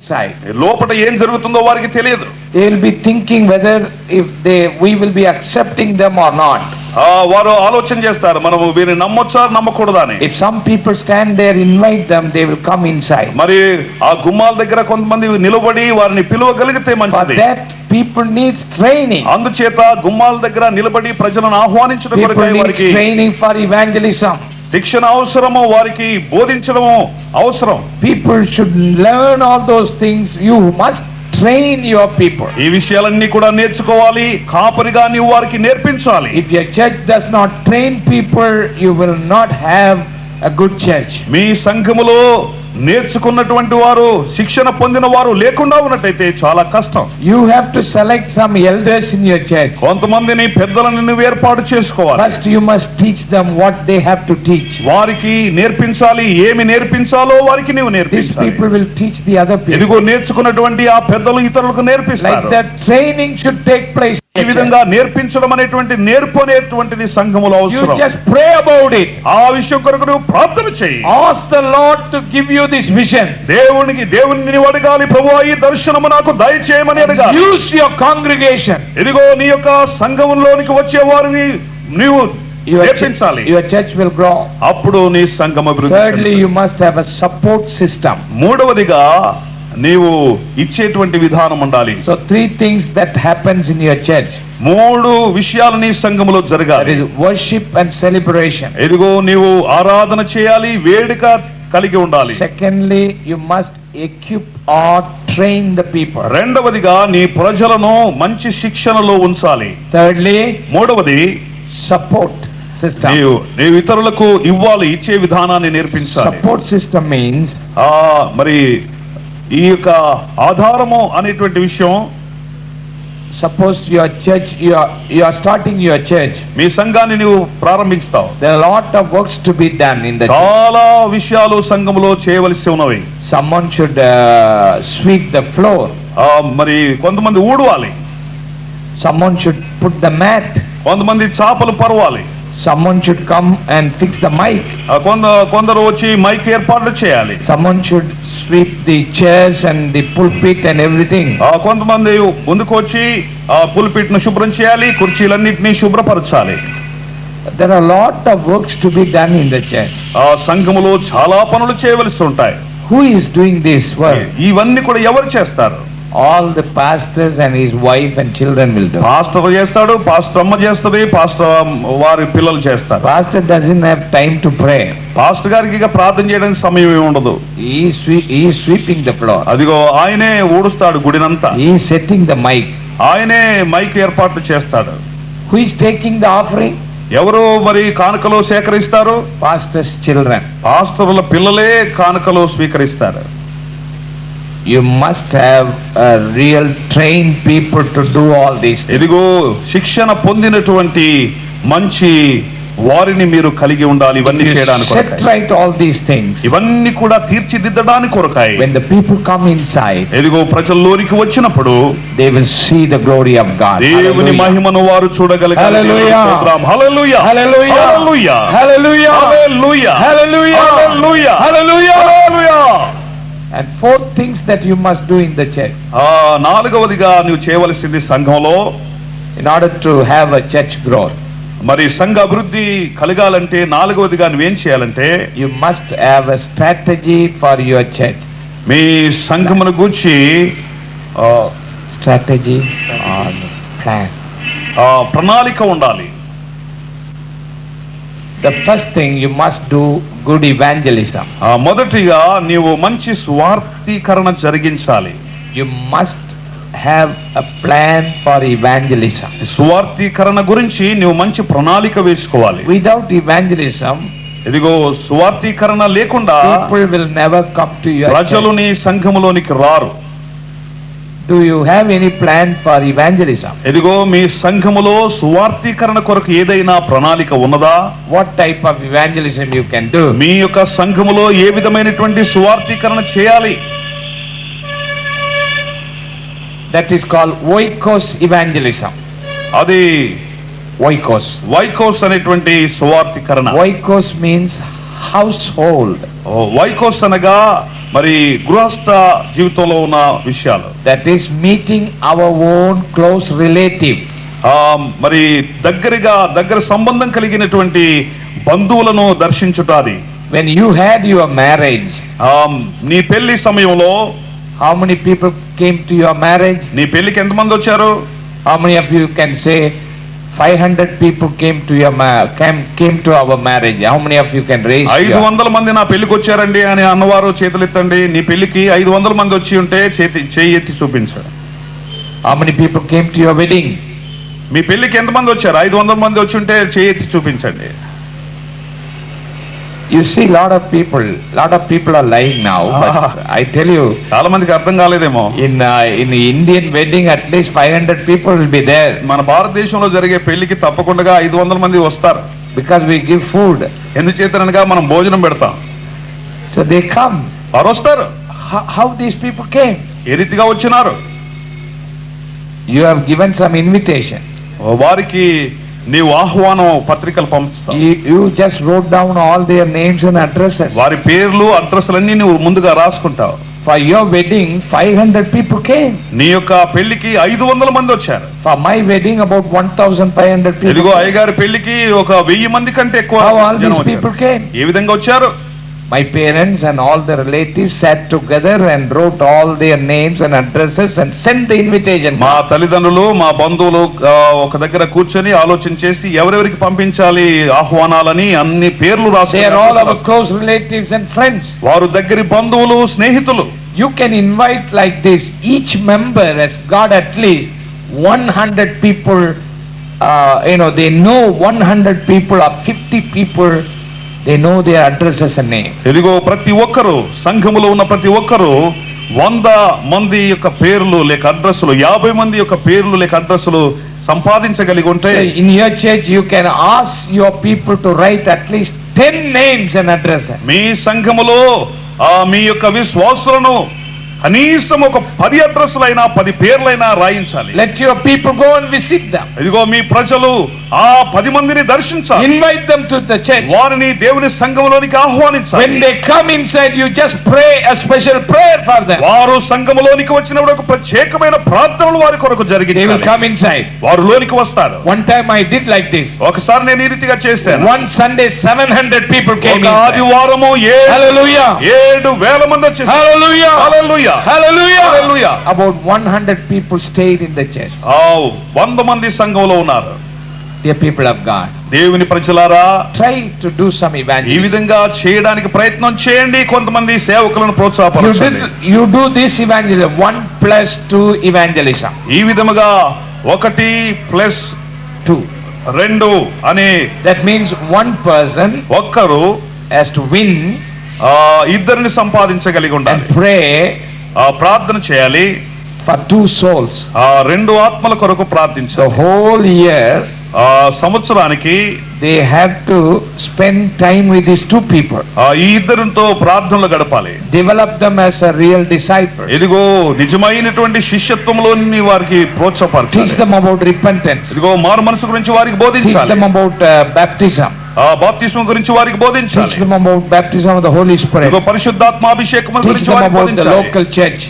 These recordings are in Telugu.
side. లోపల ఏం జరుగుతుందో వారికి తెలియదు. They will be thinking whether we will be accepting them or not. వారు ఆలోచన చేస్తారు, మనము వీరిని నమ్మొచ్చా నమ్మకూడదా అని. If some people stand there, invite them, they will come inside. మరి ఆ గుమ్మాల దగ్గర కొంతమంది నిలబడి వారిని పిలువగలిగితే మంచిది. For that people needs training. అందుచేత గుమ్మాల దగ్గర నిలబడి ప్రజలను ఆహ్వానించడం కొరకై వారికి training for evangelism. శిక్షణ అవసరము, వారికి బోధించడము అవసరం. People should learn all those things. You must train your people. ఈ విషయాలన్నీ కూడా నేర్చుకోవాలి, కాపరిగా నీవు వారికి నేర్పించాలి. If your church does not train people, you will not have a good church. మీ సంఘములో నేర్చుకున్నటువంటి వారు, శిక్షణ పొందిన వారు లేకుండా ఉన్నట్టయితే చాలా కష్టం. You have to select some elders in your church. కొంతమందిని పెద్దలను నువ్వు ఏర్పాటు చేసుకోవాలి. First you must teach them what they have to teach. వారికి నేర్పించాలి, ఏమి నేర్పించాలో వారికి నీవు These నేర్పించాలి. people will teach the other people. ఇదిగో నేర్చుకున్నటువంటి ఆ పెద్దలు ఇతరులకు Like నేర్పిస్తారు. that training should take place. ఈ విధంగా నేర్పించడం అనేటువంటి నేర్పు అనేటువంటిది సంఘములో You అవసరం. just pray about it. ఆ విషయం కొరకు నువ్వు ప్రార్థన చేయి. Ask the Lord to give you this vision. దేవుని నీవు అడగాలి, ప్రభువా ఈ దర్శనము నాకు దయచేయమని అడగాలి. Use your congregation. ఇదిగో నీ యొక్క సంఘములోనికి వచ్చే వారిని నీవు నేర్పించాలి. Your church will grow. అప్పుడు నీ సంఘం అభివృద్ధి Thirdly, చెందుతుంది. you must have a support system. మూడవదిగా నీవు ఇచ్చేటువంటి విధానం ఉండాలి. So three things that happens in your church. మూడు విషయాలు నీ సంఘములో That జరగాలి. is worship and celebration. ఇదిగో నీవు ఆరాధన చేయాలి, వేడుక కలిగి ఉండాలి. Secondly, you must equip or train the people. రెండవదిగా నీ ప్రజలను మంచి శిక్షణలో ఉంచాలి. Thirdly, మూడవది support system. నీవు ఇతరులకు ఇవ్వాలి, ఇచ్చే విధానాన్ని నేర్పించాలి. Support system means మరి ఈ యొక్క ఆధారము అనేటువంటి విషయం, suppose your church, you are starting your church. మీ సంఘాన్ని నీవు ప్రారంభిస్తావు. There are a lot of works to be done in the church. చాలా విషయాలు సంఘములో చేయవలసి ఉన్నవి. Someone should sweep the floor. మరి కొంతమంది ఊడవాలి, Someone should put the mat. కొంతమంది చాపలు పరవాలి, Someone should come and fix the mic. కొందరు వచ్చి మైక్ ఏర్పాట్లు చేయాలి. Someone should sweep the chairs and the pulpit and everything. కొంతమంది ముందుకు వచ్చి పుల్పిట్ ను శుభ్రం చేయాలి, కుర్చీలన్నింటినీ శుభ్రపరచాలి. There are a lot of works to be done in the church. సంఘములో చాలా పనులు చేయవలసి ఉంటాయి. Who is doing this work? ఇవన్నీ కూడా ఎవరు చేస్తారు? All the pastors and his wife and children will do. Pastor చేస్తాడు, పాస్టర్ అమ్మ చేస్తుంది, పాస్టర్ వారి పిల్లలు చేస్తారు. Pastor doesn't have time to pray. Pastor గారికి ఇక ప్రార్థన చేయడానికి సమయం ఏమి ఉండదు. He is sweeping the floor. అదిగో ఆయనే ఊడుస్తాడు గుడినంతా. He is setting the mic. ఆయనే మైక్ ఏర్పాట్లు చేస్తాడు. Who is taking the offering? ఎవరు మరి కానుకలు సేకరిస్తారు? Pastor's children. పాస్టర్ల పిల్లలే కానుకలు స్వీకరిస్తారు. You must have a real trained people to do all these things. ఇదిగో శిక్షణ పొందినటువంటి మంచి వారిని మీరు కలిగి ఉండాలి ఇవన్నీ చేయడానికి. Set right all these things. ఇవన్నీ కూడా తీర్చిదిద్దడానికి కొరకాయి. When the people come inside, ఇదిగో ప్రజల్లోనికి వచ్చినప్పుడు they will see the glory of God. దేవుని మహిమను వారు చూడగలగాలి. Hallelujah. Hallelujah, Hallelujah. Hallelujah, Hallelujah. Hallelujah, Hallelujah. Hallelujah, Hallelujah. Hallelujah. And fourth things that you must do in the church. నాలుగవదిగా నువ్వు చేయవలసింది సంఘంలో, In order to have a church growth, మరి సంఘ అభివృద్ధి కలగాలంటే నాలుగవదిగా నువ్వేం చేయాలంటే, you must have a strategy for your church. మీ సంఘమును గూర్చి Strategy or plan. ప్రణాళిక ఉండాలి. The first thing, you must do good evangelism. మొదటిగా నీవు మంచి స్వార్థీకరణ జరిగించాలి. You must have a plan for evangelism. స్వార్థీకరణ గురించి నువ్వు మంచి ప్రణాళిక వేసుకోవాలి. Without evangelism, ఇదిగో స్వార్థీకరణ లేకుండా people will never come to your ప్రజలు church. నీ సంఘములోనికి రారు. Do you have any plan for evangelism? ఇదిగో మీ సంఘములో స్వార్థీకరణ కొరకు ఏదైనా ప్రణాళిక ఉన్నదా? What type of evangelism you can do? మీ యొక్క సంఘములో ఏ విధమైనటువంటి స్వార్థీకరణ చేయాలి? That is called oikos evangelism. అది వైకోస్ అనేటువంటి స్వార్థీకరణ. Oikos means household. వైకోస్ అనగా మరి గృహస్థ జీవితంలో ఉన్న విషయాలు. That is meeting our own close relative. మరి దగ్గర సంబంధం కలిగినటువంటి బంధువులను దర్శించుటాది. When you had your marriage, నీ పెళ్లి సమయంలో how many people came to your marriage? నీ పెళ్లికి ఎంతమంది వచ్చారు? How many of you can say 500 people came to your came to our marriage? How many of you can raise your 500 మంది నా పెళ్లికి వచ్చారండి అని అన్నవారు చేతులెత్తండి. నీ పెళ్లికి 500 మంది వచ్చి ఉంటే చేయి ఎత్తి చూపించారు. How many people came to your wedding? మీ పెళ్లికి ఎంతమంది వచ్చారు? 500 మంది వచ్చి ఉంటే చేయి ఎత్తి చూపించండి. You see lot of people are lying now, but I tell you, చాలా మందికి అర్థం కాలేదేమో. in Indian wedding at least 500 people will be there, మన భారతదేశంలో జరిగే పెళ్లికి తప్పకుండా 500 మంది వస్తారు. because we give food. ఎందుచేతనగా మనం భోజనం పెడతాం. So they come. వారు వస్తారు. How these people came? ఏ రీతిగా వచ్చినారు? You have given some invitation. వారికి నీవు ఆహ్వానం పత్రికలు పంపుతావు. You just wrote down all their names and addresses. వారి పేర్లు అడ్రస్లన్నీ నువ్వు ముందుగా రాసుకుంటావు. For your wedding 500 people came. నీ యొక్క పెళ్లికి 500 మంది వచ్చారు. For my wedding about 1500 people. ఇదిగో అయ్యగారి పెళ్లికి ఒక 1000 మంది కంటే ఎక్కువ How all జనం these వచ్చారు. people came? ఏ విధంగా వచ్చారు? My parents and all the relatives sat together and wrote all their names and addresses and sent the invitation. మా తల్లిదండ్రులు మా బంధువులు ఒక దగ్గర కూర్చొని ఆలోచన చేసి ఎవరెవరికి పంపించాలి ఆహ్వానాలని అన్ని పేర్లు రాసి They are all our close relatives and friends. వారు దగ్గరి బంధువులు స్నేహితులు. You can invite like this. Each member has got at least 100 people. They know 100 people or 50 people. They know their addresses and names. ఇదిగో ప్రతి ఒక్కరు సంఘములో ఉన్న ప్రతి ఒక్కరు 100 మంది యొక్క పేర్లు లేక అడ్రస్సులు 50 మంది యొక్క పేర్లు లేక అడ్రస్సులు సంపాదించగలిగి ఉంటే In your church you can ask your people to write at least 10 names and addresses. మీ సంఘములో మీ యొక్క విశ్వాసులను కనీసం ఒక 10 అడ్రస్లైనా 10 పేర్లైనా రాయించాలి. Let your people go and visit them. ఇదిగో మీ ప్రజలు ఆ 10 మందిని దర్శించాలి. Invite them to the church. వారిని దేవుని సంఘములోనికి ఆహ్వానించాలి. When they come inside, you just pray a special prayer for them. వారు సంఘములోనికి వచ్చినప్పుడు ఒక ప్రత్యేకమైన ప్రార్థనలు వారి కొరకు They will జరిగించాలి. come inside. వారు లోనికి వస్తారు. One time I did like this. ఒకసారి నేను ఈ రీతిగా చేశాను. One Sunday 700 people came ఒక inside. ఆదివారము Hallelujah. 7,000 మంది వచ్చేసారు. Hallelujah. Hallelujah. Hallelujah. Hallelujah. About 100 people stayed in the church. 100 మంది సంఘంలో ఉన్నారు. Dear people of God, దేవుని ప్రజలారా, try to do some ఈ evangelism. విధంగా చేయడానికి ప్రయత్నం చేయండి. కొంతమంది సేవకులను ప్రోత్సాహపరచండి. You do this evangelism, 1+2 evangelism. ఈ విధముగా 1+2 అనే That means one person ఒక్కరు has to win ఇద్దరిని సంపాదించగలిగి ఉండాలి. and pray ప్రార్థన చేయాలి. for 2 souls. 2 ఆత్మల కొరకు The ప్రార్థించాలి. whole year సంవత్సరానికి they have to spend time with these 2 people. ఈ ఇద్దరితో ప్రార్థనలు గడపాలి. Develop them as a real disciple. ఇదిగో నిజమైనటువంటి శిష్యత్వంలోని వారికి Teach ప్రోత్సాహపరచాలి. them about repentance. ఇదిగో మారు మనసు గురించి వారికి Teach బోధించాలి. them about baptism. బాప్తిస్మం గురించి వారికి Teach బోధించాలి. them about baptism of the Holy Spirit. ఇదిగో పరిశుద్ధాత్మ అభిషేకం Teach గురించి them వారికి about the బోధించాలి. local church.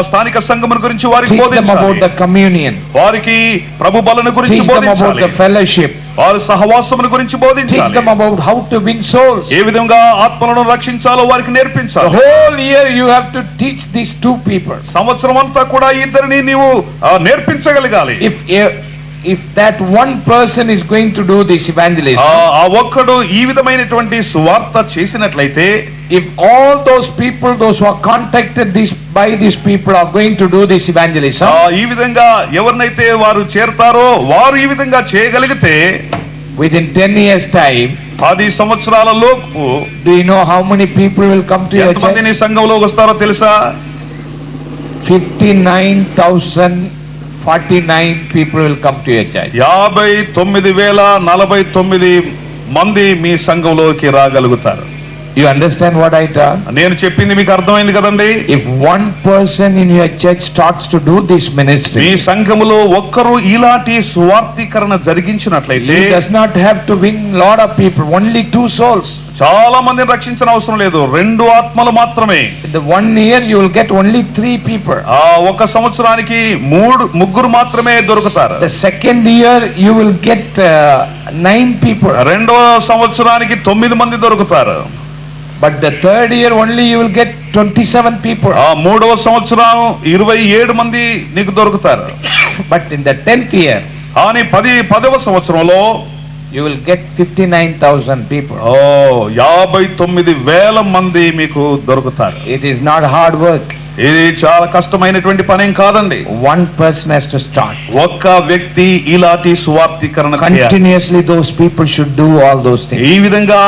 స్థానిక సంఘం గురించి వారికి Teach them about బోధించాలి. the communion. వారికి ప్రభు బలను గురించి Teach them about బోధించాలి. the fellowship. వారి సహవాసముల గురించి Teach బోధించాలి. them about how to win souls. ఏ విధంగా ఆత్మలను రక్షించాలో వారికి The నేర్పించాలి. whole year you have to teach these 2 people. సంవత్సరం అంతా కూడా ఈ ఇద్దరిని నీవు నేర్పించగలగాలి. If that one person is going to do this evangelism, ఆ ఒక్కడు ఈ విధమైనటువంటి సువార్త చేసినట్లయితే, if all those people, those who are contacted by these people are going to do this evangelism, ఈ విధంగా ఎవరినైతే వారు చేరతారో వారు ఈ విధంగా చేయగలిగితే within 10 years time, 10 సంవత్సరాలలోపు do you know how many people will come to your ఎంతమంది church? నీ సంఘంలోకి వస్తారో తెలుసా? 59,049 people will come to your church. 59,049 మంది మీ సంఘంలోకి రాగలుగుతారు. You understand what I told? నేను చెప్పింది మీకు అర్థమైంది కదండి. If one person in your church starts to do this me ministry, సంఘములో ఒక్కరు ఇలాంటి సువార్తీకరణ జరిగించినట్లయితే, he does not have to win lot of people, only 2 souls. చాలా మందిని రక్షించిన అవసరం లేదు, 2 ఆత్మలు మాత్రమే. In the 1 year you will get only 3 people. ఆ ఒక సంవత్సరానికి ముగ్గురు మాత్రమే దొరుకుతారు. The second year you will get 9 people. రెండవ సంవత్సరానికి 9 మంది దొరుకుతారు. But the third year only you will get 27 people. ఆ మూడవ సంవత్సరం 27 మంది నీకు దొరుకుతారు. But in the 10th year కానీ 10వ సంవత్సరంలో you will get 59,000 people. 59,000 మంది మీకు దొరుకుతారు. It is not hard work. ఇది చాలా కష్టమైనటువంటి పనేం కాదండి. One person has to start. ఒక్క వ్యక్తి ఇలాంటి సువార్తీకరణ చేయాలి. Continuously those people should do all those things. ఈ విధంగా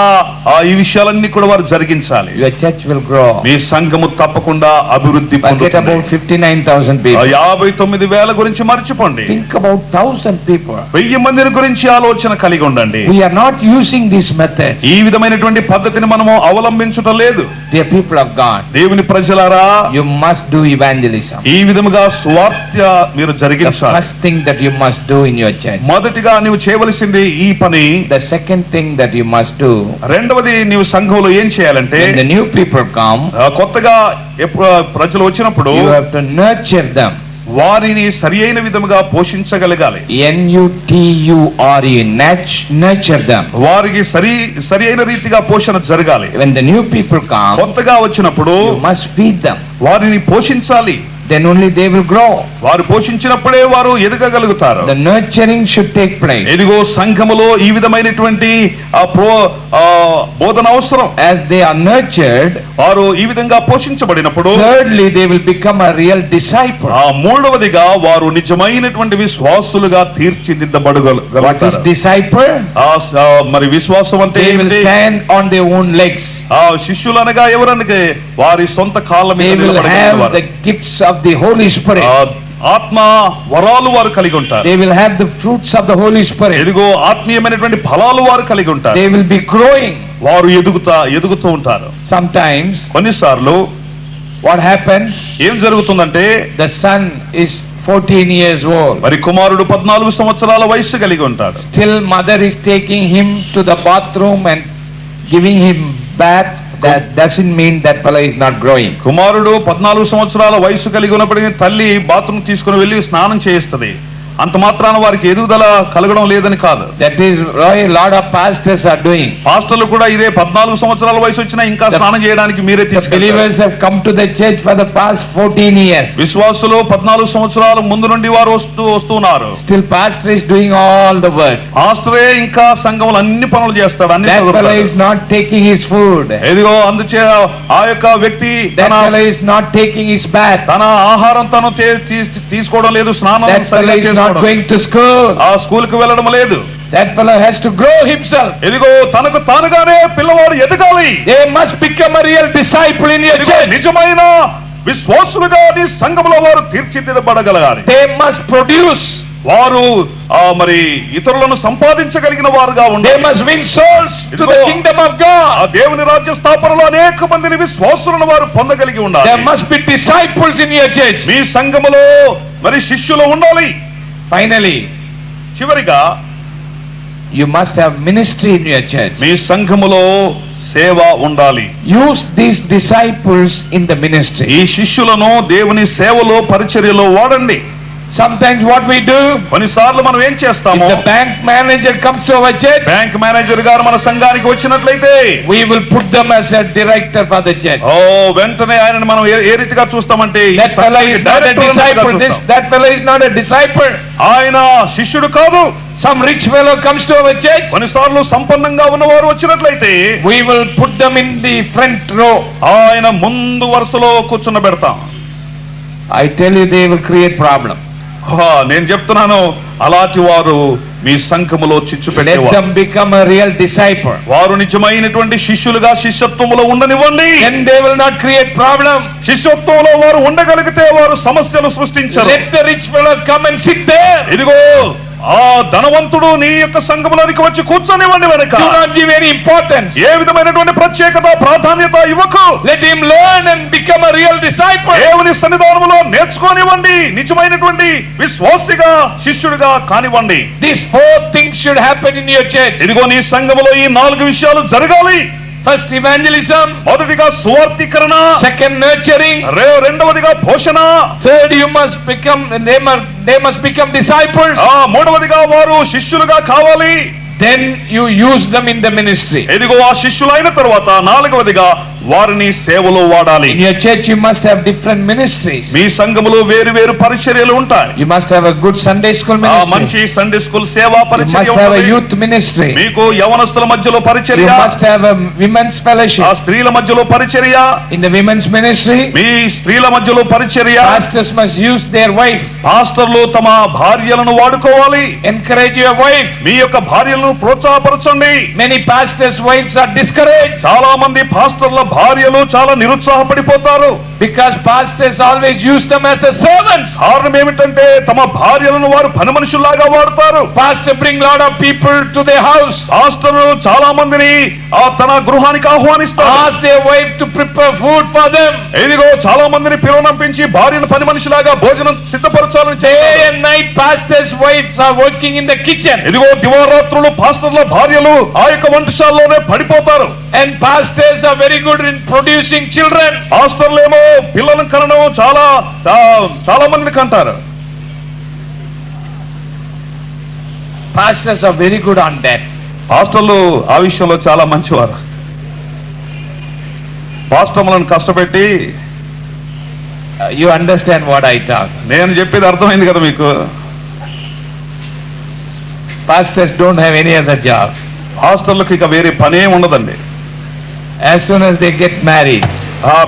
ఈ విషయాలన్నీ కూడా వారు జరిగించాలి. Your church will grow. మీ సంఘము తప్పకుండా అభివృద్ధి Forget పొందుతుంది. about 59,000 people. 59,000 గురించి మర్చిపోండి. Think about 1,000 people. 1000 మందిని గురించి ఆలోచన కలిగి ఉండండి. We are not using this method. ఈ విధమైనటువంటి పద్ధతిని మనము అవలంబించటం లేదు. Dear people of God, దేవుని ప్రజలారా, you must do evangelism. ఈ విధముగా సువార్త మీరు The జరిగించాలి. first thing that you must do in your church. మొదటిగా నీవు చేయవలసింది ఈ పని. The second thing that you must do, రెండవది నీవు సంఘంలో ఏం చేయాలంటే, when the new people come, కొత్తగా ప్రజలు వచ్చినప్పుడు you have to nurture them. వారిని సరి అయిన విధముగా పోషించగలగాలి. N-U-T-U-R-E, nurture them. వారికి సరి అయిన రీతిగా పోషణ జరగాలి. When the new people come, కొత్తగా వచ్చినప్పుడు you must feed them. వారిని పోషించాలి. Then only they will grow. వారు పోషించినప్పుడే వారు ఎదగగలుగుతారు. The nurturing should take place. ఎదిగో సంఘములో ఈ విధమైనటువంటి బోధన అవసరం. As they are nurtured, వారు ఈ విధంగా పోషించబడినప్పుడు, thirdly they will become a real disciple. మూడవదిగా వారు నిజమైనటువంటి విశ్వాసులుగా What is తీర్చిదిద్దబడగలుగుతారు. disciple? మరి విశ్వాసం అంటే They will ఏమిటి? stand on their own legs. శిష్యులు అనగా ఎవరనగా వారి సొంత కాళ్ళ They మీద will have నిలబడగలిగేవారు. the gifts of the Holy Spirit. ఆత్మ వరాలు వారు కలిగి ఉంటారు. They will have the fruits of the Holy Spirit. ఎదిగో ఆత్మీయమైనటువంటి ఫలాలు వారు కలిగి ఉంటారు. They will be growing. వారు ఎదుగుతూ ఉంటారు. Sometimes కొన్నిసార్లు what happens? ఏం జరుగుతుందంటే, The son is 14 years old. మరి కుమారుడు 14 సంవత్సరాల వయస్సు కలిగి ఉంటాడు. Still mother is taking him to the bathroom and giving him bath. That doesn't mean that fellow is not growing. కుమారుడు 14 సంవత్సరాల వయస్సు కలిగి ఉన్నప్పటికీ తల్లి బాత్రూమ్ తీసుకుని వెళ్లి స్నానం చేయిస్తుంది. అంత మాత్రాన వారికి ఎదుగుదల కలగడం లేదని కాదు. That is why a lot of pastors are doing. పాస్టర్లు కూడా ఇదే 14 సంవత్సరాల వయసు వచ్చినా ఇంకా స్నానం చేయడానికి మీరే The తీసుకెళ్తారు. believers have come to the church for the past 14 years. విశ్వాసులు 14 సంవత్సరాల ముందు నుండి వారు వస్తున్నారు. Still pastor is doing all the work. పాస్టరే ఇంకా సంఘంలో అన్ని పనులు చేస్తాడు, అన్ని That fellow చదువుతాడు. is not taking his food. ఎదిగో అందుచే ఆ యొక్క వ్యక్తి That fellow is not taking his bath. తన ఆహారం తను తీసుకోవడం లేదు, స్నానం That fellow సరిగా is not చేసుకోవడం. going to school. ఆ స్కూల్ కు వెళ్ళడం లేదు. That fellow has to grow himself. ఎదిగో తనకు తానుగానే పిల్లవాడు ఎదగాలి. They must become a real disciple in your ఎదిగో church. నిజమైన విశ్వాసులుగా నీ సంఘంలో వారు తీర్చిదిద్దబడగలగాలి. They must produce. వారు మరి ఇతరులను సంపాదించగలిగిన వారుగా They ఉండాలి. must win souls to the kingdom of ఆ God. దేవుని రాజ్య స్థాపనలో అనేక మందిని విశ్వాసులను వారు పొందగలిగి ఉండాలి. There must be disciples in your church. మీ సంఘములో మరి శిష్యులు ఉండాలి. Finally, చివరిగా you must have ministry in your church. మీ సంఘములో సేవ ఉండాలి. Use these disciples in the ministry. ఈ శిష్యులను దేవుని సేవలో పరిచర్యలో వాడండి. Sometimes what we do, కొన్నిసార్లు మనం ఏం if చేస్తాము, the bank manager comes to our church, bank manager గారు మన సంఘానికి వచ్చినట్లయితే we will put them as a director for the church. వెంటనే ఆయనను మనం ఏ రీతిగా చూస్తామంటే, ఈ That fellow is not a director అన్నట్టుగా disciple. చూస్తాం. That fellow is not a disciple. ఆయన శిష్యుడు కాదు. Some rich fellow comes to our church, కొన్నిసార్లు సంపన్నంగా ఉన్నవారు వచ్చినట్లయితే we will put them in the front row. ఆయన ముందు వరుసలో కూర్చున్నబెడతాం. I tell you, they will create problem. నేను చెప్తున్నాను, అలాంటి వారు మీ సంఘములో చిచ్చు Let పెట్టేవారు. them become a real disciple. వారు నిజమైనటువంటి శిష్యులుగా శిష్యత్వములో ఉండనివ్వండి. Then they will not create problem. శిష్యత్వంలో వారు ఉండగలిగితే వారు సమస్యలు సృష్టించరు. Let the rich fellow come and sit there. ఇదిగో ఆ ధనవంతుడు నీ యొక్క సంఘములోనికి వచ్చి కూర్చొనివ్వండి వెనక. Do not give any importance. ఏ విధమైనటువంటి ప్రత్యేకత ప్రాధాన్యత ఇవ్వకు. Let him learn and become a real disciple. దేవుని సన్నిధానములో నేర్చుకోనివ్వండి. నిజమైనటువంటి విశ్వాసిగా శిష్యుడిగా కానివ్వండి. These 4 things should happen in your church. ఇదిగో నీ సంఘములో ఈ 4 విషయాలు జరగాలి. First evangelism, మొదటిగా సువార్తీకరణ, second nurturing, రెండవదిగా పోషణ, third they must become disciples. మూడవదిగా వారు శిష్యులుగా కావాలి. Then you use them in the ministry. ఇదిగో ఆ శిష్యులైన తర్వాత నాలుగవదిగా వారిని సేవలో వాడాలి. In your church you must have different ministries. మీ సంఘములో వేరు వేరు పరిచర్యలు ఉంటాయి. You must have a good Sunday school ministry. మంచి సండే స్కూల్ సేవా పరిచర్య You must have a ఉంటుంది. youth ministry. మీకు యవనస్తుల మధ్యలో పరిచర్య. You must have a women's fellowship. స్త్రీల మధ్యలో పరిచర్య. In the women's ministry, మీ స్త్రీల మధ్యలో పరిచర్య. pastors must use their wife. పాస్టర్లు తమ భార్యలను వాడుకోవాలి. Encourage your wife. మీ యొక్క భార్యలను ప్రోత్సాహపరచండి. Many pastors' wives are discouraged చాలా మంది పాస్టర్ల భార్యలు చాలా నిరుత్సాహపడిపోతారు. because pastors always use them as the servants. కారణం ఏమిటంటే తమ భార్యలను వారు పని మనుషుల్లాగా వాడతారు. Pastor bring lot of people to their house. పాస్టర్లు చాలా మందిని తన గృహానికి ఆహ్వానిస్తారు. Ask their wife to prepare food for them. ఇదిగో చాలా మందిని పిలువనంపించి భార్యను పని మనిషిలాగా భోజనం సిద్ధపరచాలని Day చేస్తారు. and night pastors' wives are working in the kitchen. ఇదిగో దివారాత్రులు పాస్టర్ల భార్యలు ఆ యొక్క వంటశాలలోనే పడిపోతారు. And pastors are very good in producing children. పాస్టర్లేమో పిల్లలను కనడం చాలా మందిని కంటారు. Pastors are very good on that. పాస్టర్లు ఆ విషయంలో చాలా మంచివారు. పాస్టర్లను కష్టపెట్టి You understand what I talk. నేను చెప్పేది అర్థమైంది కదా మీకు. Pastors don't have any other job. పాస్టర్లకు ఇక వేరే పనే ఉండదండి. As soon as they get married,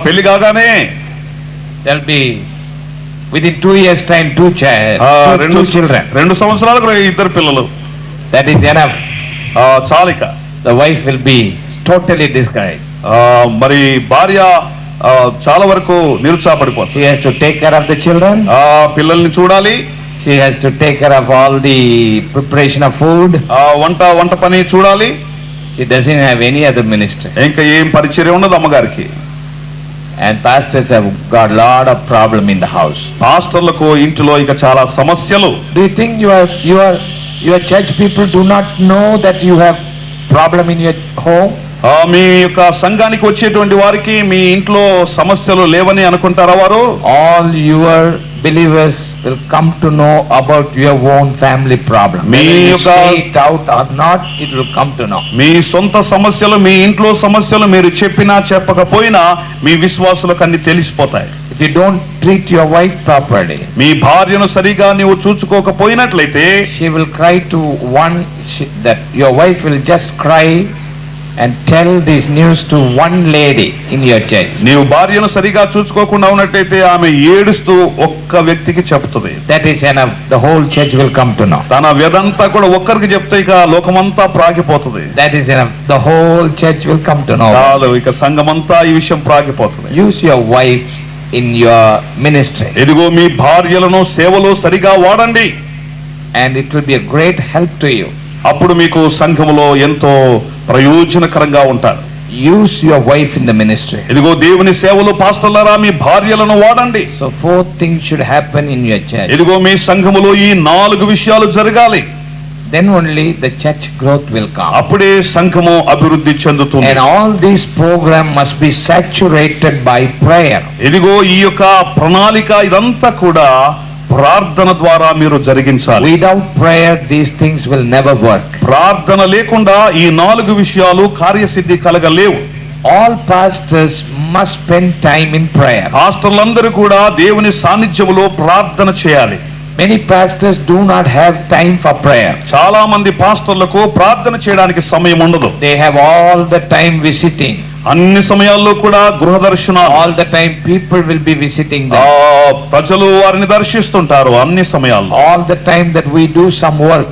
పెళ్లి కాగానే there'll be within 2 years' time two children. 2 సంవత్సరాలకు 2 పిల్లలు. That is enough. చాలిక. The wife will be totally discouraged. మరి భార్య చాలా వరకు నిరుత్సాహపడిపోతుంది. She has to take care of the children. పిల్లల్ని చూడాలి. She has to take care of all the preparation of food. వంట పని చూడాలి. She doesn't have any other ministry. ఇంకా ఏం పరిచర్య ఉండదు అమ్మగారికి. And pastors have got lot of problem in the house. పాస్టర్లకు ఇంటిలో ఇక చాలా సమస్యలు. Do you think your church people do not know that you have problem in your home? మీ యొక్క సంఘానికి వచ్చేటువంటి వారికి మీ ఇంట్లో సమస్యలు లేవని అనుకుంటారా వారు? All your believers will come to know about your own family problem. Me Whether you యొక్క say it out or not, it will come to know. మీ సొంత సమస్యలు, మీ ఇంట్లో సమస్యలు మీరు చెప్పినా చెప్పకపోయినా మీ విశ్వాసులకు అన్ని తెలిసిపోతాయి. If you don't treat your wife properly, మీ భార్యను సరిగా నీవు చూసుకోకపోయినట్లయితే she will cry to that your wife will just cry and tell this news to one lady in your church. నీవు భార్యను సరిగా చూసుకోకుండా ఉన్నట్టయితే ఆమె ఏడుస్తూ ఒక్క వ్యక్తికి చెప్తుంది. That is enough. The whole church will come to know. తన వ్యధంతా కూడా ఒక్కరికి చెప్తే ఇక లోకమంతా ప్రాగిపోతుంది. That is enough. The whole church will come to know. చాలు, ఇక సంఘమంతా ఈ విషయం ప్రాగిపోతుంది. Use your wife in your ministry. ఇదిగో మీ భార్యలను సేవలో సరిగా వాడండి. And it will be a great help to you. అప్పుడు మీకు సంఘములో ఎంతో ప్రయోజనకరంగా ఉంటారు. Use your wife in the ministry. ఇదిగో దేవుని సేవలో పాస్టర్లారా మీ భార్యలను వాడండి. So 4 things should happen in your church. ఇదిగో మీ సంఘములో ఈ 4 విషయాలు జరగాలి. Then only the church growth will come. అప్పుడే సంఘము అభివృద్ధి చెందుతుంది. And all this program must be saturated by prayer. ఇదిగో ఈ యొక్క ప్రణాళిక ఇదంతా కూడా ప్రార్థన ద్వారా మీరు జరిగించాలి. Without prayer these things will never work. ప్రార్థన లేకుండా ఈ 4 విషయాలు కార్యసిద్ధి కలగలేవు. All pastors must spend time in prayer. పాస్టర్లందరూ కూడా దేవుని సాన్నిధ్యములో ప్రార్థన చేయాలి. Many pastors do not have time for prayer. చాలా మంది పాస్టర్లకు ప్రార్థన చేయడానికి సమయం ఉండదు. They have all the time visiting. అన్ని సమయాల్లో కూడా గృహ దర్శనాలు. All the time people will be visiting them. ప్రజలు వారిని దర్శిస్తుంటారు అన్ని సమయాల్లో. All the time that we do some work.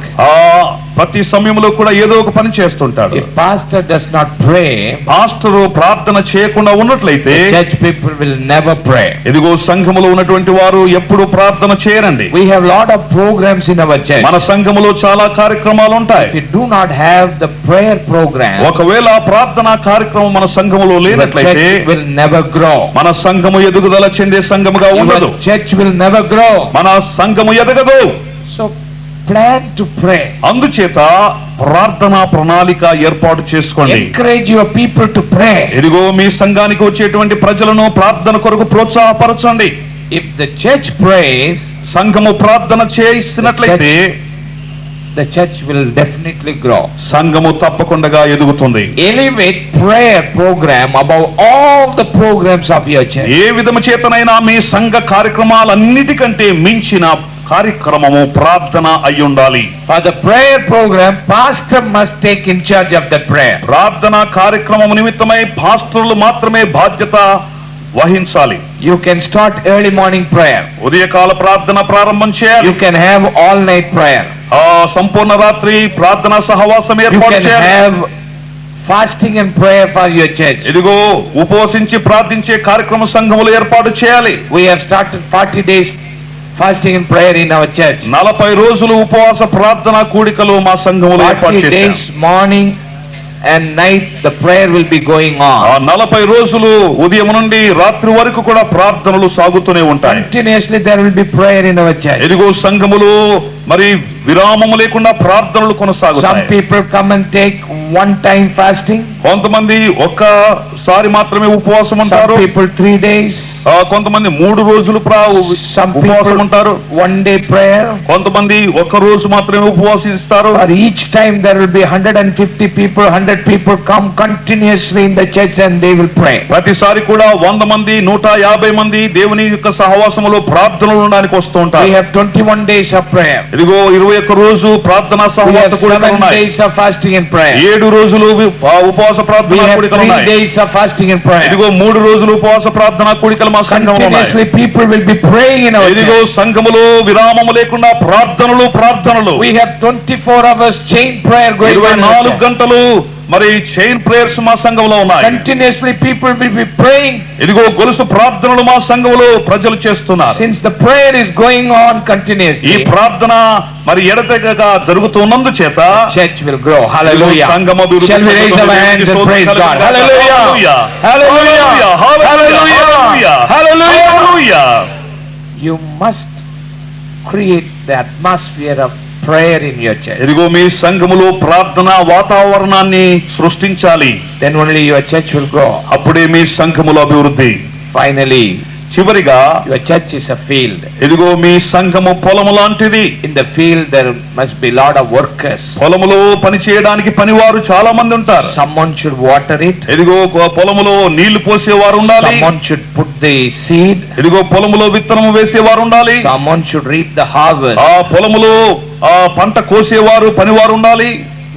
ప్రతి సమయంలో కూడా ఏదో ఒక పని చేస్తుంటాడు. If pastor does not pray, pastor ప్రార్థన చేయకుండా ఉన్నట్లయితే church people will never pray. ఇదిగో సంఘములో ఉన్నటువంటి వారు ఎప్పుడు ప్రార్థన చేయరండి. We have lot of programs in our church. మన సంఘములో చాలా కార్యక్రమాలు ఉంటాయి. If we do not have the prayer program, ఒకవేళ ప్రార్థనా కార్యక్రమం మన సంఘములో లేనట్లయితే church will never grow. మన సంఘము ఎదుగుదల చెందే సంఘముగా ఉండదు. Church will never grow. మన సంఘము ఎదగదు. So plan to pray. అందుచేత ప్రార్థనా ప్రణాళిక ఏర్పాటు చేసుకోండి. Encourage your people to pray. ఇదిగో మీ సంఘానికి వచ్చేటువంటి ప్రజలను ప్రార్థన కొరకు ప్రోత్సాహపరచండి. If the church prays, సంఘము ప్రార్థన చేసినట్లయితే the church will definitely grow. సంఘము తప్పకుండా ఎదుగుతుంది. Elevate prayer program above all the programs of your church. ఏ విధము చేతనైనా మీ సంఘ కార్యక్రమాలన్నిటికంటే మించిన కార్యక్రమము ప్రార్థన అయి ఉండాలి. For the prayer program, pastor must take in charge of the prayer. ప్రార్థన కార్యక్రమము నిమిత్తమై పాస్టర్లు మాత్రమే బాధ్యత వహించాలి. You can start early morning prayer. ఉదయకాల ప్రార్థన ప్రారంభం చేయాలి. You can have all night prayer. సంపూర్ణ రాత్రి ప్రార్థన సహవాసం You ఏర్పాటు can చేయాలి. have fasting and prayer for your church. ఇదిగో ఉపవసించి ప్రార్థించే కార్యక్రమ సంఘములు ఏర్పాటు చేయాలి. We have started 40 days fasting and prayer in our church. 40 రోజులు ఉపవాస ప్రార్థన కూడికలు మా సంఘములో ఏర్పాటు 40 చేశాం. days morning and night the prayer will be going on. 40 రోజులు ఉదయం నుండి రాత్రి వరకు కూడా ప్రార్థనలు సాగుతూనే ఉంటాయి. Continuously there will be prayer in our church. ఇదిగో సంఘములు మరి విరామము లేకుండా ప్రార్థనలు Some కొనసాగుతాయి. people come and take one time fasting. కొంతమంది ఒక్కసారి మాత్రమే ఉపవాసం Some ఉంటారు. people 3 days. కొంతమంది 3 రోజులు Some ఉపవాసం people ఉంటారు. 1 day prayer. కొంతమంది ఒక్క రోజు మాత్రమే ఉపవాసిస్తారు. For each time there will be 150 people, 100 people come continuously in the church and they will pray. ప్రతిసారి కూడా 100 మంది 150 మంది దేవుని యొక్క సహవాసములో ప్రార్థనలు ఉండడానికి వస్తూ We ఉంటారు. have 21 days of prayer. ఇదిగో 21 రోజు ప్రార్థనా We సహవాస have కూడికలు 7 ఉన్నాయి. days of fasting and prayer. 7 రోజులు ఉపవాస We ప్రార్థనా have కూడికలు 3 ఉన్నాయి. days of fasting and prayer. ఇదిగో 3 రోజులు ఉపవాస ప్రార్థనా కూడికలు మా సంఘంలో ఉన్నాయి. Continuously people will be praying in our ఇదిగో church. సంఘములో విరామము లేకుండా ప్రార్థనలు. We have 24 hours chain prayer going on. in our 24 church. గంటలు మరి చైన్ ప్రేయర్స్ మా సంఘంలో ఉన్నాయి. Continuously people will be praying. ఇదిగో గొలుసు ప్రార్థనలు మా సంఘంలో ప్రజలు చేస్తున్నారు. Since the prayer is going on ఈ continuously, ప్రార్థన మరి ఎడతెగక జరుగుతున్నందు చేత church will grow. Hallelujah. సంఘం అభివృద్ధి Shall we raise our hands and praise God? Hallelujah. Hallelujah. Hallelujah. Hallelujah. You must create the atmosphere of prayer in your church. ఇదిగో మీ సంఘములో ప్రార్థన వాతావరణాన్ని సృష్టించాలి. Then only your church will grow. అప్పుడే మీ సంఘములో అభివృద్ధి. Finally, చివరిగా your church is a field. ఇదిగో మీ సంఘము పొలము లాంటిది. In the field there must be lot of workers. పొలములో పని చేయడానికి పనివారు చాలా మంది ఉంటారు. Someone should water it. ఇదిగో పొలములో నీళ్లు పోసేవారు ఉండాలి. Someone should put the seed. ఇదిగో పొలములో విత్తనము వేసేవారు ఉండాలి. Someone should reap the harvest. ఆ పొలములో ఆ పంట కోసేవారు పనివారు ఉండాలి.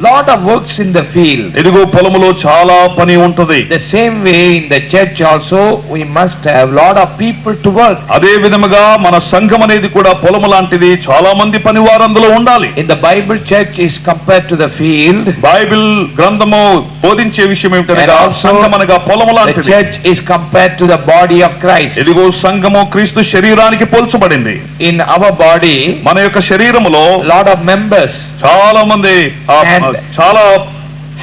Lot of works in the field. ఇదిగో పొలములో చాలా పని ఉంటది. The same way in the church also we must have lot of people to work. అదే విధముగా మన సంఘం అనేది కూడా పొలము లాంటిది. చాలా మంది పనివారు అందులో ఉండాలి. In the Bible, church is compared to the field. Bible గ్రంథము బోధించే విషయం ఏమిటనగా And also, సంఘం అనగా పొలము The లాంటిది. church is compared to the body of Christ. ఇదిగో సంఘము క్రీస్తు శరీరానికి పోల్చబడింది. In our body, మన యొక్క శరీరములో lot of members. చాలా మంది చాలా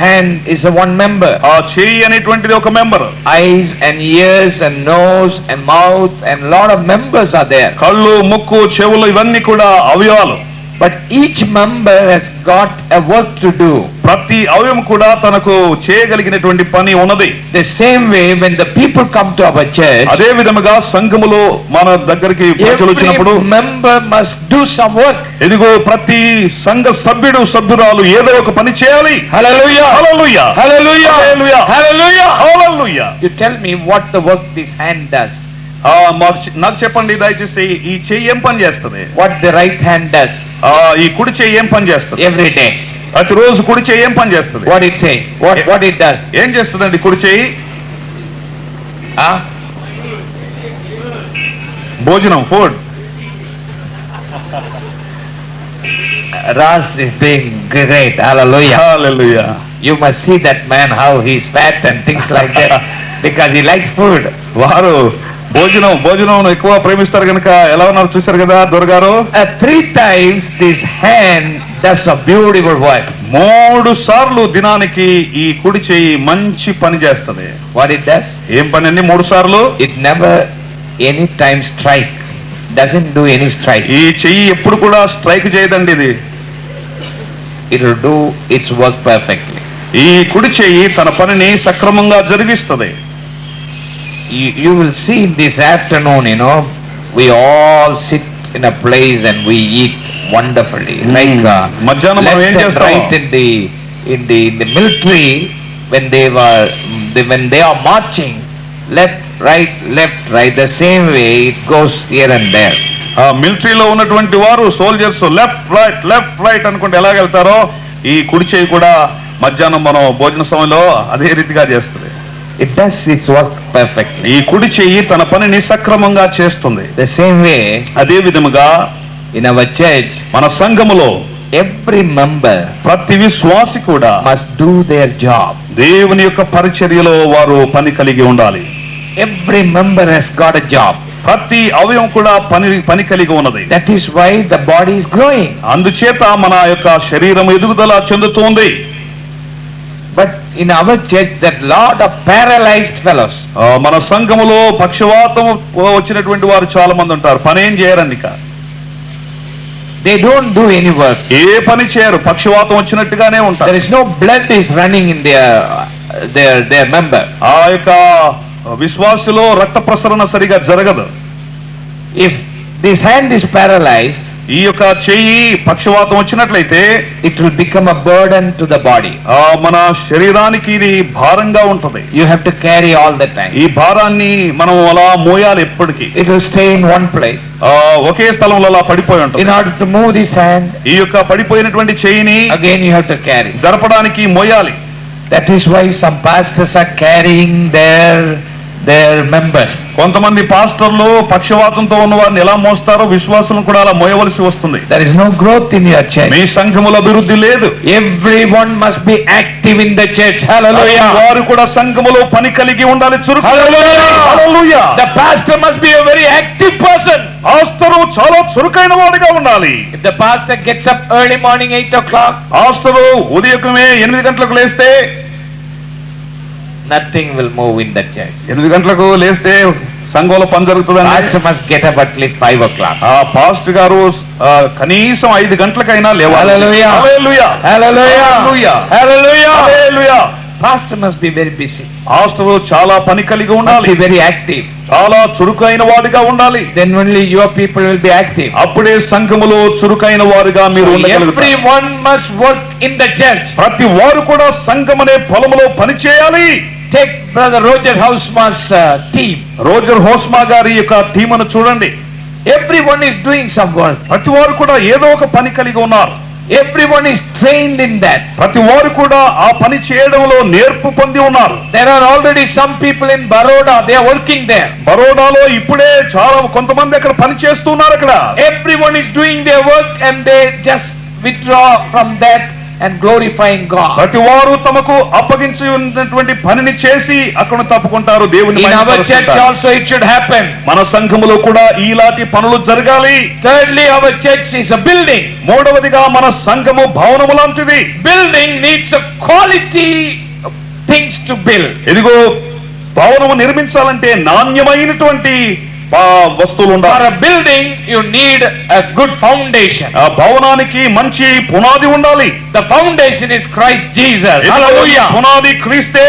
Hand is a one member. ఆ చెయ్యి అనేటువంటిది ఒక member. Eyes and ears and nose and mouth and lot of members are there. కళ్ళు ముక్కు చెవులు ఇవన్నీ కూడా అవయవాలు. But each member has got a work to do. ప్రతి అవయవం కూడా తనకు చేయగలిగినటువంటి పని ఉన్నది. The same way when the people come to our church, అదే విధముగా సంఘములో మన దగ్గరికి ప్రజలు వచ్చినప్పుడు every member must do some work. ఇదిగో ప్రతి సంఘ సభ్యురాలు ఏదో ఒక పని చేయాలి. Hallelujah. Hallelujah. Hallelujah. Hallelujah. Hallelujah. Hallelujah. You tell me what the work this hand does. నాకు చెప్పండి దయచేసి ఈ చెయ్యి ఏం పని చేస్తుంది? What the right hand does. ఈ కుడి చెయ్యి ఏం పని చేస్తుంది? Every day. ప్రతిరోజు కుడి చెయ్యి ఏం పని చేస్తుంది? What it says. What it does. ఏం చేస్తుందండి కుడి చెయ్యి? భోజనం, food. Ras is doing great. Hallelujah. Hallelujah. You must see that man how he's fat and things like that because he likes food. వారు భోజనం ఎక్కువ ప్రేమిస్తారు కనుక ఎలా ఉన్నారు చూశారు కదా దొరగారు. 3 times this hand does a beautiful work. 3 సార్లు దినానికి ఈ కుడి చెయ్యి మంచి పని చేస్తుంది. What it does? ఏం పని అండి? 3 సార్లు. It never any time strike. Doesn't do any strike. ఈ చెయ్యి ఎప్పుడు కూడా స్ట్రైక్ చేయదండి. ఇది it will do its work perfectly. ఈ కుడి చెయ్యి తన పనిని సక్రమంగా జరిగిస్తుంది. You will see this afternoon, we all sit in a place and we eat wonderfully. Like మధ్యాహ్నం మనం ఏం left and చేస్తాం? right in the military, when they are marching, left, right, the same way it goes here and there. మిలిటరీలో ఉన్నటువంటి వారు సోల్జర్స్ లెఫ్ట్ రైట్ అనుకుంటే ఎలాగ వెళ్తారో ఈ కుడి చేయి కూడా మధ్యాహ్నం మనం భోజన సమయంలో అదే రీతిగా చేస్తుంది. It does its work perfectly. ఈ కుడి చెయ్యి తన పనిని సక్రమంగా చేస్తుంది. The same way, అదే విధముగా in our church, మన సంఘములో every member ప్రతి విశ్వాసి కూడా must do their job. దేవుని యొక్క పరిచర్యలో వారు పని కలిగి ఉండాలి. Every member has got a job. ప్రతి అవయవం కూడా పని కలిగి ఉన్నది. That is why the body is growing. అందుచేత మన యొక్క శరీరం ఎదుగుదల చెందుతుంది. But in our church, that lot of paralyzed fellows, మన సంఘములో పక్షవాతం వచ్చినటువంటి వారు చాలా మంది ఉంటారు. పని ఏం చేయరనిక, they don't do any work. ఏ పని చేయరు, పక్షవాతం వచ్చినట్టుగానే ఉంటారు. There is no blood is running in their member. ఆ యొక్క విశ్వాసులో రక్త ప్రసరణ సరిగా జరగదు. If this hand is paralyzed, ఈ యొక్క చెయ్యి పక్షవాతం వచ్చినట్లయితే it will become a burden to the body. మన శరీరానికి ఇది భారంగా ఉంటది. You have to carry all the time. ఈ భారాన్ని మనం అలా మోయాలి ఎప్పటికీ. It will stay in one place. ఒకే స్థలంలో అలా పడిపోయి ఉంటుంది. In order to move this hand, ఈ యొక్క పడిపోయినటువంటి చెయ్యిని again you have to carry. జరపడానికి మోయాలి. That is why some pastors are carrying their members. కొంతమంది పాస్టర్లు పక్షవాతంతో ఉన్న వారిని ఎలా మోస్తారో విశ్వాసులను కూడా అలా మోయవలసి వస్తుంది. There is no growth in your church. మీ సంఘములో అభివృద్ధి లేదు. Everyone must be active in the church. Hallelujah. వారు కూడా సంఘములో పని కలిగి ఉండాలి. చురుకు. Hallelujah. Hallelujah. The pastor must be a very active person. Pastor చాలా చురుకైన వాడిగా ఉండాలి. If the pastor gets up early morning 8 o'clock, pastor ఉదయమే 8 గంటలకు లేస్తే nothing will move in the church. 8 గంటలకు లేస్తే సంఘంలో పని జరుగుతుందండి. Pastor must get up at least 5 o'clock. ఆ పాస్టర్ గారు కనీసం 5 గంటలకైనా లేవాలి. Hallelujah. Hallelujah. Hallelujah. Hallelujah. Hallelujah. Hallelujah. Pastor must be very busy. Pastor చాలా పని కలిగి Must ఉండాలి. be very active. చాలా చురుకైన వాడిగా ఉండాలి. Then only your people will be active. అప్పుడే సంఘములో చురుకైన వారుగా మీరు ఉండగలుగుతారు. Everyone must work in the church. ప్రతి వారు కూడా సంఘమనే పొలములో పని చేయాలి. Take Brother Roger Hausma's team. Roger Hausma గారి యొక్క టీమును చూడండి. Everyone is doing some work. ప్రతి వారు కూడా ఏదో ఒక పని కలిగి ఉన్నారు. Everyone is trained in that. ప్రతి వారు కూడా ఆ పని చేయడంలో నేర్పు పొంది ఉన్నారు. There are already some people in Baroda, they are working there. బరోడాలో ఇప్పుడే చాలా కొంతమంది అక్కడ పని చేస్తున్నారు. అక్కడ Everyone is doing their work and they just withdraw from that and glorifying God. ప్రతి వారు తమకు అప్పగించి ఉన్నటువంటి పనిని చేసి అక్కడ తప్పుకుంటారు. దేవుని In our church also it should happen. మన సంఘములో కూడా ఇలాంటి పనులు జరగాలి. Thirdly, our church is a building. మూడవదిగా మన సంఘము భవనము లాంటిది. Building needs a quality things to build. ఇదిగో భవనము నిర్మించాలంటే నాణ్యమైనటువంటి వస్తువులు For ఉండాలి. a building you need a good foundation. ఆ భవనానికి మంచి పునాది ఉండాలి. The foundation is Christ Jesus. ఇదిగో Hallelujah. పునాది క్రీస్తే.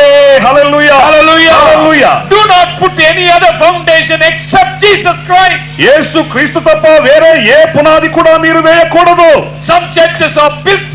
హల్లెలూయా. Hallelujah. Hallelujah. Do not put any other foundation except Jesus Christ. యేసు క్రీస్తు తప్ప వేరే ఏ పునాది కూడా మీరు వేయకూడదు. Some churches are built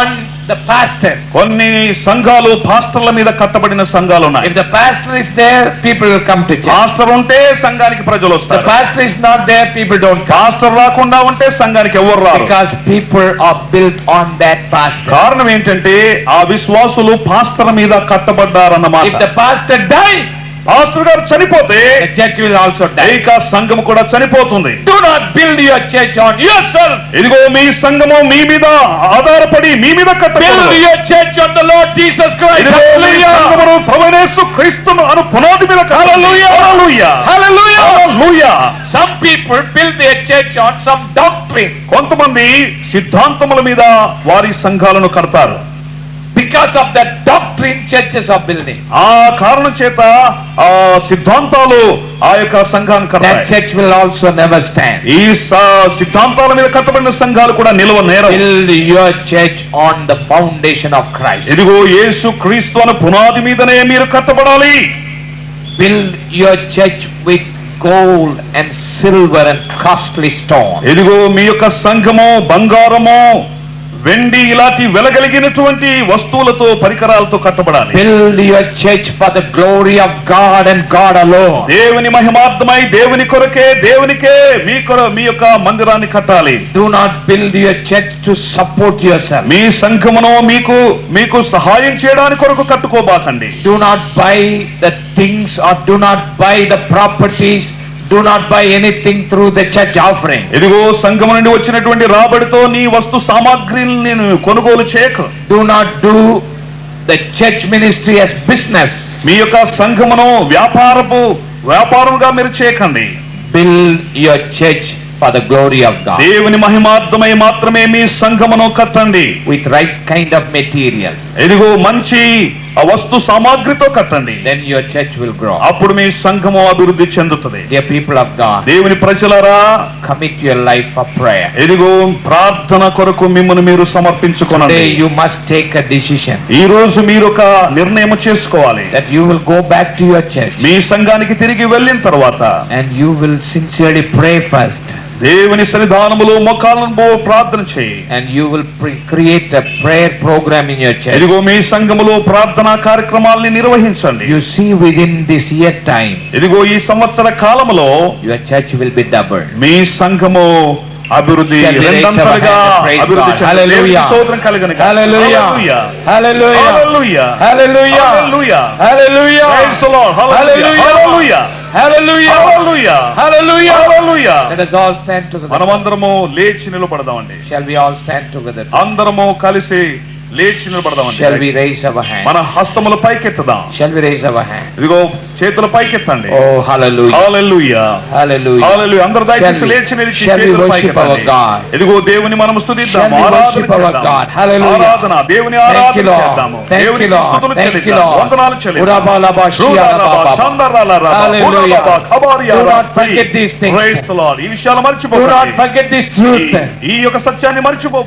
on the pastor. కొన్ని సంఘాలు పాస్టర్ల మీద కట్టబడిన సంఘాలు ఉన్నాయి. If the pastor is there, people will come to church. Pastor ఉంటే సంఘానికి ప్రజలు The వస్తారు. pastor is not there, people don't come. Pastor రాకుండా ఉంటే సంఘానికి ఎవరు రారు. Because people are built on that pastor. కారణం ఏంటంటే ఆ విశ్వాసులు పాస్టర్ మీద కట్టబడ్డారన్నమాట. If the pastor dies, pastor గారు చనిపోతే the church will also die. ఇక సంఘం కూడా చనిపోతుంది. Do not build your church on yourself. ఇదిగో మీ సంఘము మీ మీద ఆధారపడి మీ మీద Build కట్టబడి your church on the Lord Jesus Christ. Hallelujah. ప్రభువైన యేసు క్రీస్తును అను పునాది మీద Hallelujah. Hallelujah. Hallelujah. Hallelujah. Some people build their church on some doctrine. కొంతమంది సిద్ధాంతముల మీద వారి సంఘాలను కడతారు. Because of that doctrine, churches are building. ఆ కారణం చేత ఆ సిద్ధాంతాలు ఆ యొక్క సంఘాన్ని That కడతాయి. church will also never stand. ఈ సిద్ధాంతాల మీద కట్టబడిన సంఘాలు కూడా నిలవ నేరం. Build your church on the foundation of Christ. ఇదిగో యేసు క్రీస్తు అనే పునాది మీదనే మీరు కట్టబడాలి. Build your church with gold and silver and costly stone. ఇదిగో మీ యొక్క సంఘము బంగారము వెండి ఇలాంటి వెలగలిగినటువంటి వస్తువులతో పరికరాలతో కట్టబడాలి. Build your church for the glory of God and God alone. దేవుని మహిమార్థమై దేవుని కొరకే దేవునికే మీ యొక్క మందిరాన్ని కట్టాలి. Do not build your church to support yourself. మీ సంఘమును మీకు సహాయం చేయడానికి కొరకు కట్టుకోబాకండి. Do not buy the things or do not buy the properties. Do not buy anything through the church offering. ఇదిగో సంఘము నుండి వచ్చినటువంటి రాబడితో నీ వస్తు సామాగ్రిని నేను కొనుగోలు చేయకు. Do not do the church ministry as business. మీ యొక్క సంఘమును వ్యాపారంగా మీరు చేయకండి. Build your church for the glory of God. దేవుని మహిమార్థమై మాత్రమే మీ సంఘమును కట్టండి. With right kind of materials. ఇదిగో మంచి వస్తు సామాగ్రితో కట్టండి. Then your church will grow. అప్పుడు మీ సంఘము అభివృద్ధి చెందుతుంది. Dear people of God, దేవుని ప్రజలారా, commit your life for prayer. ఇదిగో ప్రార్థన కొరకు మిమ్మల్ని మీరు సమర్పించుకోనండి. Today you must take a decision ఈ రోజు మీరు ఒక నిర్ణయం చేసుకోవాలి. that you will go back to your church మీ సంఘానికి తిరిగి వెళ్ళిన తర్వాత and you will sincerely pray first. దేవుని సన్నిధానములో మోకాళ్ళను ప్రార్థన చేయి. And you will create a prayer program in your church. ఇదిగో మీ సంఘములో ప్రార్థనా కార్యక్రమాల్ని నిర్వహించండి. You see, within this year time, ఇదిగో ఈ సంవత్సర కాలములో your church will be doubled. మీ సంఘము అభివృద్ధి Shall we raise our రెండంతలుగా hand and praise అభివృద్ధి God? చెందుతుంది. Hallelujah. దేవునికి స్తోత్రం కలుగును గాక. Hallelujah. Hallelujah. Hallelujah. Hallelujah. Hallelujah. Hallelujah. Hallelujah. Praise the Lord. Hallelujah. Hallelujah. Hallelujah. Hallelujah. Hallelujah. Hallelujah. Hallelujah. Let us all stand together. మనమందరము లేచి నిలబడదామండి. Shall we all stand together? అందరము కలిసి లేచి నిలబడదామండి. Shall we raise our hand? మన హస్తములు పైకెత్తుదాం. Shall we raise our hand? ఇదిగో చేతులు పైకెత్తండి. Oh, hallelujah. హల్లెలూయా. Hallelujah. హల్లెలూయా. అందరూ దయచేసి Shall we- లేచి నిలిచి shall we చేతులు worship పైకెత్తండి. our God? ఇదిగో దేవుని మనం స్తుతిద్దాం. Shall we ఆరాధన worship our చేద్దాం. God? Hallelujah. ఆరాధన దేవుని Thank you, ఆరాధన Lord. చేద్దాము. Thank you, దేవునికి Lord. స్తుతులు Thank you, చెల్లిద్దాం. Lord. వందనాలు చెల్లిద్దాం. Urabalaba, shialababa. చందరాలరాబా, Hallelujah. ఉరాలబా, ఖబారియా, Do not రాత్రి. forget these things. Praise the Lord. ఈ విషయాలు Do not మర్చిపోకండి. forget this truth. ఈ యొక్క సత్యాన్ని మర్చిపో.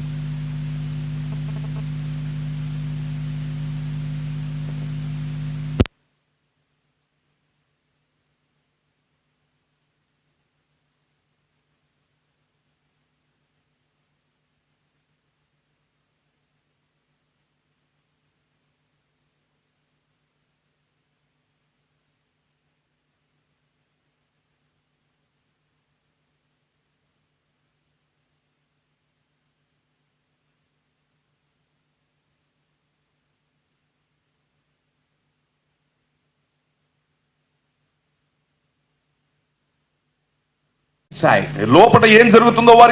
Side. లోపల ఏం జరుగుతుందో వారికి